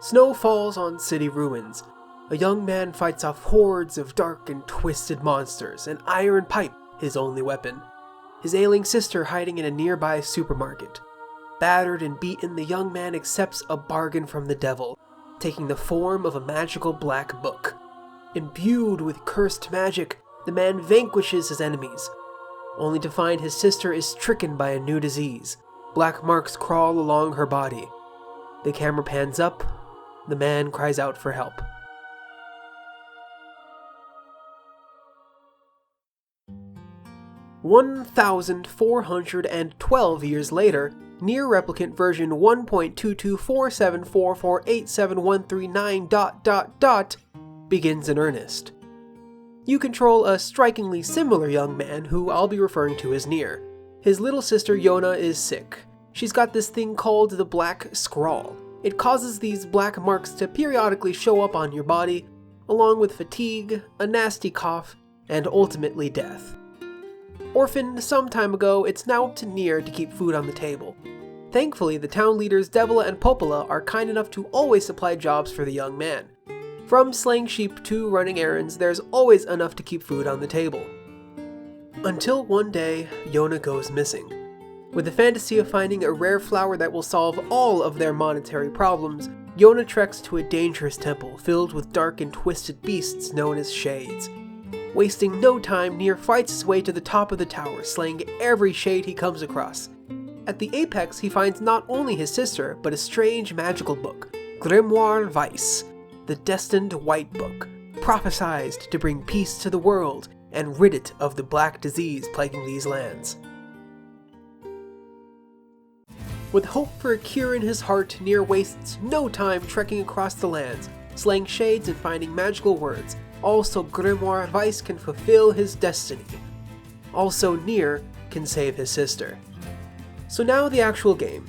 Snow falls on city ruins. A young man fights off hordes of dark and twisted monsters, an iron pipe his only weapon. His ailing sister hiding in a nearby supermarket. Battered and beaten, the young man accepts a bargain from the devil, taking the form of a magical black book. Imbued with cursed magic, the man vanquishes his enemies, only to find his sister is stricken by a new disease. Black marks crawl along her body. The camera pans up. The man cries out for help. "1,412 years later, NieR Replicant version 1.22474487139 ... begins in earnest. You control a strikingly similar young man who I'll be referring to as NieR. His little sister Yona is sick. She's got this thing called the Black Scrawl. It causes these black marks to periodically show up on your body, along with fatigue, a nasty cough, and ultimately death. Orphaned some time ago, it's now up to NieR to keep food on the table. Thankfully, the town leaders Devila and Popola are kind enough to always supply jobs for the young man. From slaying sheep to running errands, there's always enough to keep food on the table. Until one day, Yona goes missing. With the fantasy of finding a rare flower that will solve all of their monetary problems, Yona treks to a dangerous temple filled with dark and twisted beasts known as shades. Wasting no time, NieR fights his way to the top of the tower, slaying every shade he comes across. At the apex, he finds not only his sister, but a strange magical book, Grimoire Weiss, the destined White Book, prophesized to bring peace to the world and rid it of the black disease plaguing these lands. With hope for a cure in his heart, NieR wastes no time trekking across the lands, slaying shades and finding magical words. Also, Grimoire Weiss can fulfill his destiny. Also, NieR can save his sister. So now the actual game.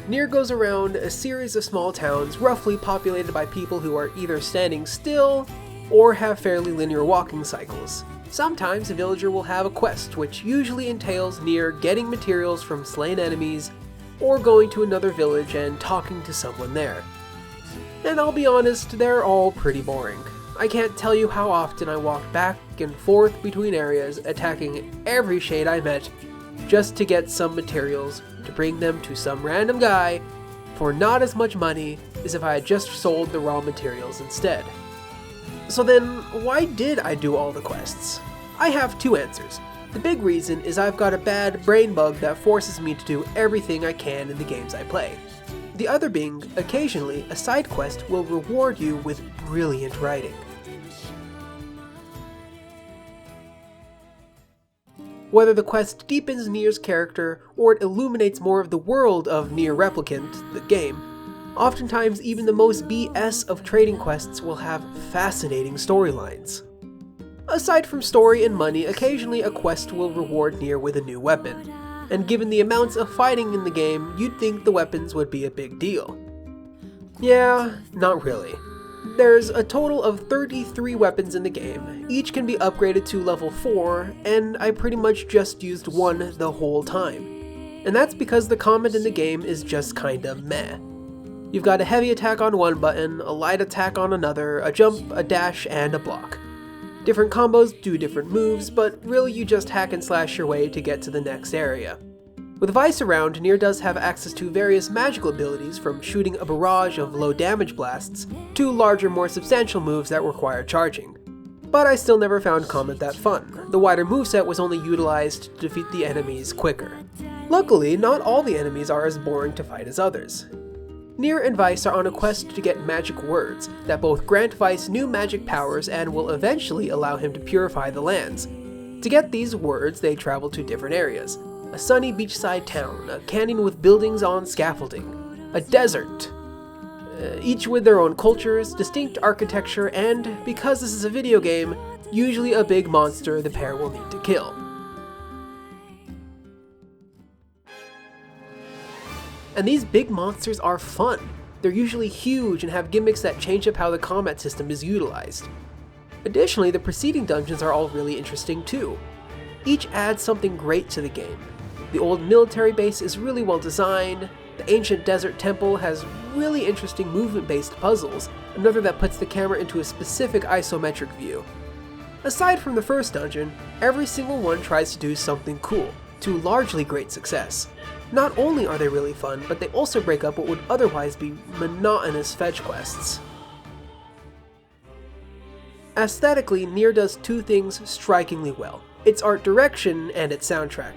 NieR goes around a series of small towns roughly populated by people who are either standing still or have fairly linear walking cycles. Sometimes a villager will have a quest, which usually entails NieR getting materials from slain enemies or going to another village and talking to someone there. And I'll be honest, they're all pretty boring. I can't tell you how often I walked back and forth between areas, attacking every shade I met, just to get some materials to bring them to some random guy for not as much money as if I had just sold the raw materials instead. So then, why did I do all the quests? I have two answers. The big reason is I've got a bad brain bug that forces me to do everything I can in the games I play. The other being, occasionally, a side quest will reward you with brilliant writing. Whether the quest deepens NieR's character or it illuminates more of the world of NieR Replicant, the game, oftentimes even the most BS of trading quests will have fascinating storylines. Aside from story and money, occasionally a quest will reward NieR with a new weapon, and given the amounts of fighting in the game, you'd think the weapons would be a big deal. Yeah, not really. There's a total of 33 weapons in the game, each can be upgraded to level 4, and I pretty much just used one the whole time. And that's because the combat in the game is just kinda meh. You've got a heavy attack on one button, a light attack on another, a jump, a dash, and a block. Different combos do different moves, but really you just hack and slash your way to get to the next area. With Weiss around, NieR does have access to various magical abilities, from shooting a barrage of low damage blasts to larger, more substantial moves that require charging. But I still never found combat that fun. The wider moveset was only utilized to defeat the enemies quicker. Luckily, not all the enemies are as boring to fight as others. NieR and Weiss are on a quest to get magic words that both grant Weiss new magic powers and will eventually allow him to purify the lands. To get these words, they travel to different areas. A sunny beachside town, a canyon with buildings on scaffolding, a desert, each with their own cultures, distinct architecture, and, because this is a video game, usually a big monster the pair will need to kill. And these big monsters are fun. They're usually huge and have gimmicks that change up how the combat system is utilized. Additionally, the preceding dungeons are all really interesting too. Each adds something great to the game. The old military base is really well designed, The ancient desert temple has really interesting movement-based puzzles, another that puts the camera into a specific isometric view. Aside from the first dungeon, every single one tries to do something cool, to largely great success. Not only are they really fun, but they also break up what would otherwise be monotonous fetch quests. Aesthetically, NieR does two things strikingly well: its art direction and its soundtrack.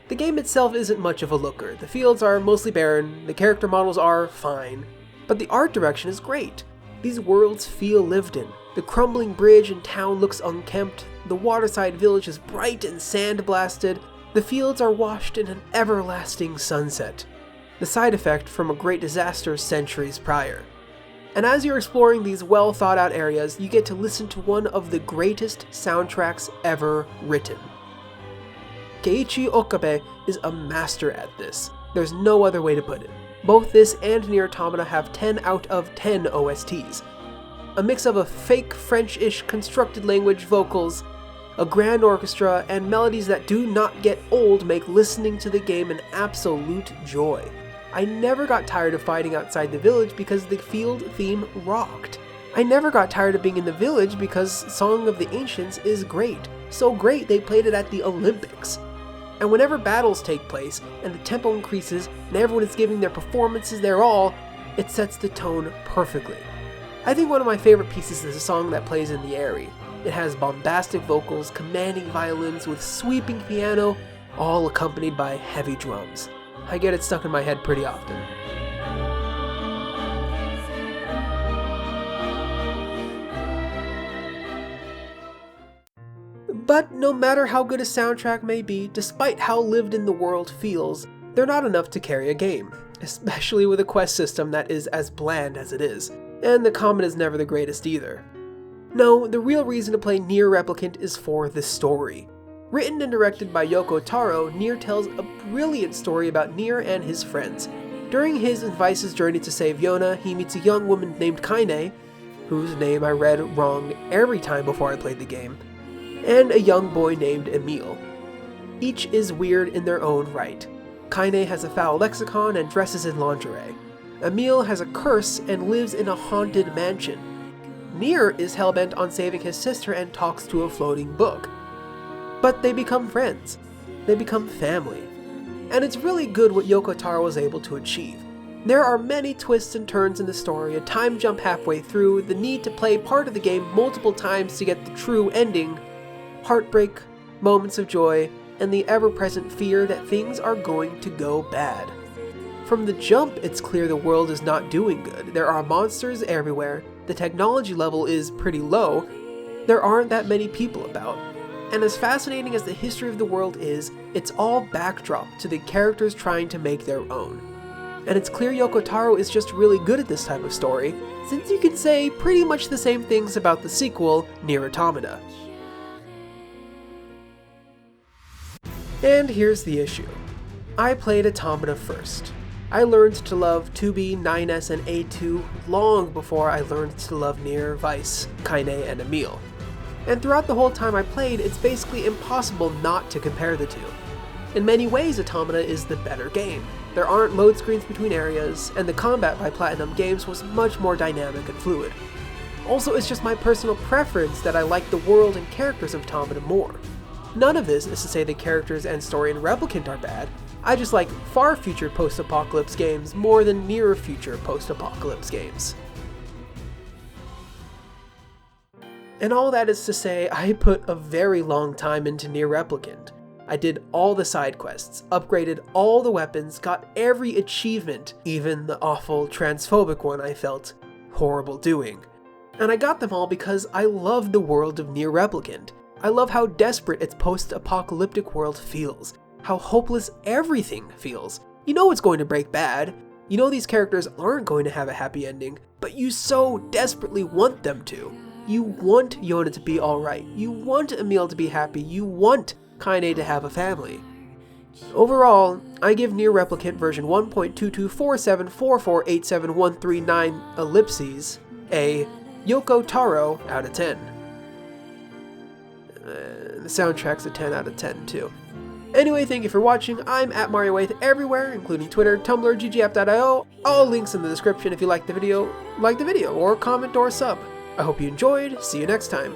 The game itself isn't much of a looker, the fields are mostly barren, the character models are fine, but the art direction is great. These worlds feel lived in. The crumbling bridge and town looks unkempt, the waterside village is bright and sand-blasted, the fields are washed in an everlasting sunset, the side effect from a great disaster centuries prior. And as you're exploring these well-thought-out areas, you get to listen to one of the greatest soundtracks ever written. Keiichi Okabe is a master at this. There's no other way to put it. Both this and NieR Automata have 10 out of 10 OSTs. A mix of a fake French-ish constructed language vocals, a grand orchestra, and melodies that do not get old make listening to the game an absolute joy. I never got tired of fighting outside the village because the field theme rocked. I never got tired of being in the village because Song of the Ancients is great. So great they played it at the Olympics. And whenever battles take place, and the tempo increases, and everyone is giving their performances their all, it sets the tone perfectly. I think one of my favorite pieces is a song that plays in the Aerie. It has bombastic vocals, commanding violins with sweeping piano, all accompanied by heavy drums. I get it stuck in my head pretty often. But no matter how good a soundtrack may be, despite how lived in the world feels, they're not enough to carry a game, especially with a quest system that is as bland as it is, and the combat is never the greatest either. No, the real reason to play NieR Replicant is for the story. Written and directed by Yoko Taro, NieR tells a brilliant story about NieR and his friends. During his and Vice's journey to save Yona, he meets a young woman named Kaine, whose name I read wrong every time before I played the game, and a young boy named Emile. Each is weird in their own right. Kaine has a foul lexicon and dresses in lingerie. Emile has a curse and lives in a haunted mansion. NieR is hellbent on saving his sister and talks to a floating book. But they become friends. They become family. And it's really good what Yoko Taro was able to achieve. There are many twists and turns in the story, a time jump halfway through, the need to play part of the game multiple times to get the true ending, heartbreak, moments of joy, and the ever-present fear that things are going to go bad. From the jump, it's clear the world is not doing good. There are monsters everywhere, the technology level is pretty low, there aren't that many people about. And as fascinating as the history of the world is, it's all backdrop to the characters trying to make their own. And it's clear Yoko Taro is just really good at this type of story, since you can say pretty much the same things about the sequel, NieR Automata. And here's the issue. I played Automata first. I learned to love 2B, 9S, and A2 long before I learned to love NieR, Vice, Kaine, and Emile. And throughout the whole time I played, it's basically impossible not to compare the two. In many ways, Automata is the better game. There aren't load screens between areas, and the combat by Platinum Games was much more dynamic and fluid. Also, it's just my personal preference that I like the world and characters of Automata more. None of this is to say the characters and story in Replicant are bad, I just like far-future post-apocalypse games more than near-future post-apocalypse games. And all that is to say, I put a very long time into NieR Replicant. I did all the side quests, upgraded all the weapons, got every achievement, even the awful transphobic one I felt horrible doing. And I got them all because I love the world of NieR Replicant. I love how desperate its post-apocalyptic world feels, how hopeless everything feels. You know it's going to break bad, you know these characters aren't going to have a happy ending, but you so desperately want them to. You want Yona to be alright, you want Emile to be happy, you want Kaine to have a family. Overall, I give NieR Replicant version 1.22474487139 ellipses a Yoko Taro out of 10. The soundtrack's a 10 out of 10 too. Anyway, thank you for watching. I'm at MarioWaith everywhere, including Twitter, Tumblr, GGApp.io. All links in the description. If you like the video, or comment or sub. I hope you enjoyed. See you next time.